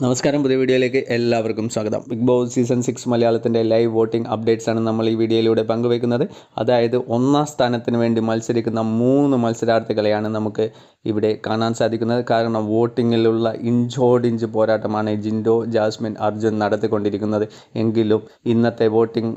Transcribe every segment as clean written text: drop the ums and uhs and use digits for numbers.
നമസ്കാരം, പുതിയ വീഡിയോയിലേക്ക് എല്ലാവർക്കും സ്വാഗതം. ബിഗ് ബോസ് സീസൺ 6 മലയാളത്തിൻ്റെ ലൈവ് വോട്ടിംഗ് അപ്ഡേറ്റ്സ് ആണ് നമ്മൾ ഈ വീഡിയോയിലൂടെ പങ്കുവയ്ക്കുന്നത്. അതായത് ഒന്നാം സ്ഥാനത്തിന് വേണ്ടി മത്സരിക്കുന്ന 3 മത്സരാർത്ഥികളെയാണ് നമുക്ക് ഇവിടെ കാണാൻ സാധിക്കുന്നത്. കാരണം വോട്ടിങ്ങിലുള്ള ഇഞ്ചോടിഞ്ച് പോരാട്ടമാണ് ജിൻഡോ, ജാസ്മിൻ, അർജുൻ നടത്തിക്കൊണ്ടിരിക്കുന്നത്. എങ്കിലും ഇന്നത്തെ വോട്ടിംഗ്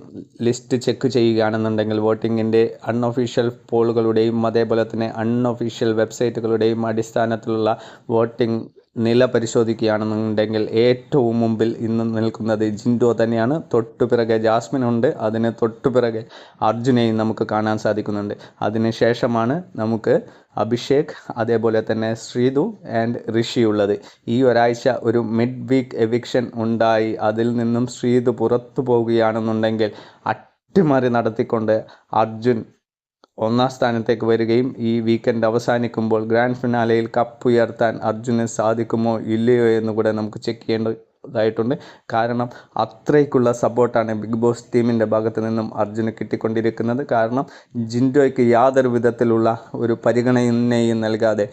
ലിസ്റ്റ് ചെക്ക് ചെയ്യുകയാണെന്നുണ്ടെങ്കിൽ വോട്ടിങ്ങിൻ്റെ അൺഒഫീഷ്യൽ പോളുകളുടെയും അതേപോലെ തന്നെ അൺഒഫീഷ്യൽ വെബ്സൈറ്റുകളുടെയും അടിസ്ഥാനത്തിലുള്ള വോട്ടിംഗ് നില പരിശോധിക്കുകയാണെന്നുണ്ടെങ്കിൽ ഏറ്റവും മുമ്പിൽ ഇന്ന് നിൽക്കുന്നത് ജിൻഡോ തന്നെയാണ്. തൊട്ടുപിറകെ ജാസ്മിനുണ്ട്, അതിന് തൊട്ടുപിറകെ അർജുനെയും നമുക്ക് കാണാൻ സാധിക്കുന്നുണ്ട്. അതിനുശേഷമാണ് നമുക്ക് അഭിഷേക്, അതേപോലെ തന്നെ ശ്രീതു ആൻഡ് ഋഷി ഉള്ളത്. ഈ ഒരാഴ്ച ഒരു മിഡ് വീക്ക് എവിക്ഷൻ ഉണ്ടായി. അതിൽ നിന്നും ശ്രീതു പുറത്തു പോവുകയാണെന്നുണ്ടെങ്കിൽ അട്ടിമറി നടത്തിക്കൊണ്ട് അർജുൻ ഒന്നാം സ്ഥാനത്തേക്ക് വരികയും ഈ വീക്കെൻഡ് അവസാനിക്കുമ്പോൾ ഗ്രാൻഡ് ഫിനാലയിൽ കപ്പ് ഉയർത്താൻ അർജുന് സാധിക്കുമോ ഇല്ലയോ എന്ന് കൂടെ നമുക്ക് ചെക്ക് ചെയ്യേണ്ടതായിട്ടുണ്ട്. കാരണം അത്രയ്ക്കുള്ള സപ്പോർട്ടാണ് ബിഗ് ബോസ് ടീമിൻ്റെ ഭാഗത്ത് നിന്നും അർജുന് കിട്ടിക്കൊണ്ടിരിക്കുന്നത്. കാരണം ജിൻഡോയ്ക്ക് യാതൊരു വിധത്തിലുള്ള ഒരു പരിഗണനയും നൽകാതെ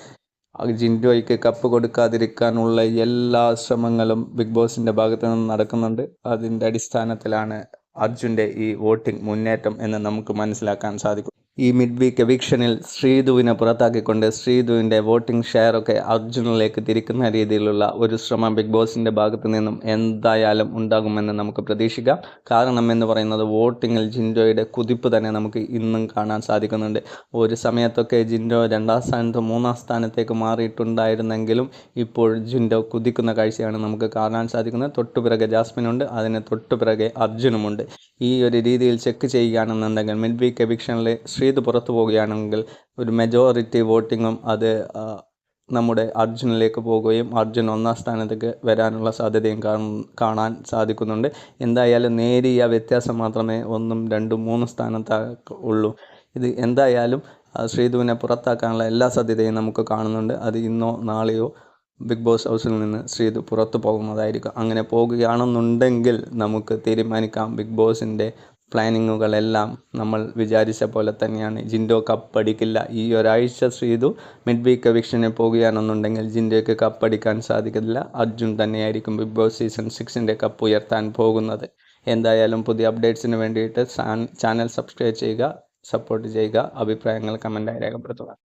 ജിൻഡോയ്ക്ക് കപ്പ് കൊടുക്കാതിരിക്കാനുള്ള എല്ലാ ശ്രമങ്ങളും ബിഗ് ബോസിൻ്റെ ഭാഗത്ത് നിന്ന് നടക്കുന്നുണ്ട്. അതിൻ്റെ അടിസ്ഥാനത്തിലാണ് അർജുൻ്റെ ഈ വോട്ടിംഗ് മുന്നേറ്റം എന്ന് നമുക്ക് മനസ്സിലാക്കാൻ സാധിക്കും. ഈ മിഡ് വീക്ക് എവിക്ഷനിൽ ശ്രീതുവിനെ പുറത്താക്കിക്കൊണ്ട് ശ്രീതുവിൻ്റെ വോട്ടിംഗ് ഷെയറൊക്കെ അർജുനിലേക്ക് തിരിക്കുന്ന രീതിയിലുള്ള ഒരു ശ്രമം ബിഗ് ബോസിൻ്റെ ഭാഗത്തു നിന്നും എന്തായാലും ഉണ്ടാകുമെന്ന് നമുക്ക് പ്രതീക്ഷിക്കാം. കാരണം എന്ന് പറയുന്നത് വോട്ടിങ്ങിൽ ജിൻഡോയുടെ കുതിപ്പ് തന്നെ നമുക്ക് ഇന്നും കാണാൻ സാധിക്കുന്നുണ്ട്. ഒരു സമയത്തൊക്കെ ജിൻഡോ 2ാം സ്ഥാനത്ത് 3ാം സ്ഥാനത്തേക്ക് മാറിയിട്ടുണ്ടായിരുന്നെങ്കിലും ഇപ്പോൾ ജിൻഡോ കുതിക്കുന്ന കാഴ്ചയാണ് നമുക്ക് കാണാൻ സാധിക്കുന്നത്. തൊട്ടുപിറകെ ജാസ്മിനുണ്ട്, അതിന് തൊട്ടുപിറകെ അർജുനുമുണ്ട്. ഈ ഒരു രീതിയിൽ ചെക്ക് ചെയ്യുകയാണെന്നുണ്ടെങ്കിൽ മിഡ് വീക്ക് എവിക്ഷനിൽ ശ്രീതു പുറത്തു പോവുകയാണെങ്കിൽ ഒരു മെജോറിറ്റി വോട്ടിങ്ങും അത് നമ്മുടെ അർജുനിലേക്ക് പോകുകയും അർജുൻ 1ാം സ്ഥാനത്തേക്ക് വരാനുള്ള സാധ്യതയും കാണാൻ സാധിക്കുന്നുണ്ട്. എന്തായാലും നേരിയ വ്യത്യാസം മാത്രമേ 1, 2, 3 സ്ഥാനത്ത് ഉള്ളൂ. ഇത് എന്തായാലും ശ്രീതുവിനെ പുറത്താക്കാനുള്ള എല്ലാ സാധ്യതയും നമുക്ക് കാണുന്നുണ്ട്. അത് ഇന്നോ നാളെയോ ബിഗ് ബോസ് ഹൗസിൽ നിന്ന് ശ്രീതു പുറത്തു പോകുന്നതായിരിക്കും. അങ്ങനെ പോകുകയാണെന്നുണ്ടെങ്കിൽ നമുക്ക് തീരുമാനിക്കാം ബിഗ് ബോസിൻ്റെ പ്ലാനിങ്ങുകളെല്ലാം നമ്മൾ വിചാരിച്ച പോലെ തന്നെയാണ്. ജിൻഡോ കപ്പടിക്കില്ല. ഈ ഒരാഴ്ച ശ്രീതു മിഡ് വീക്ക് എവിക്ഷന് പോകുകയാണെന്നുണ്ടെങ്കിൽ ജിൻഡോയ്ക്ക് കപ്പടിക്കാൻ സാധിക്കില്ല. അർജുൻ തന്നെയായിരിക്കും ബിഗ് ബോസ് സീസൺ 6ൻ്റെ കപ്പ് ഉയർത്താൻ പോകുന്നത്. എന്തായാലും പുതിയ അപ്ഡേറ്റ്സിന് വേണ്ടിയിട്ട് ചാനൽ സബ്സ്ക്രൈബ് ചെയ്യുക, സപ്പോർട്ട് ചെയ്യുക, അഭിപ്രായങ്ങൾ കമൻറ്റായി രേഖപ്പെടുത്തുക.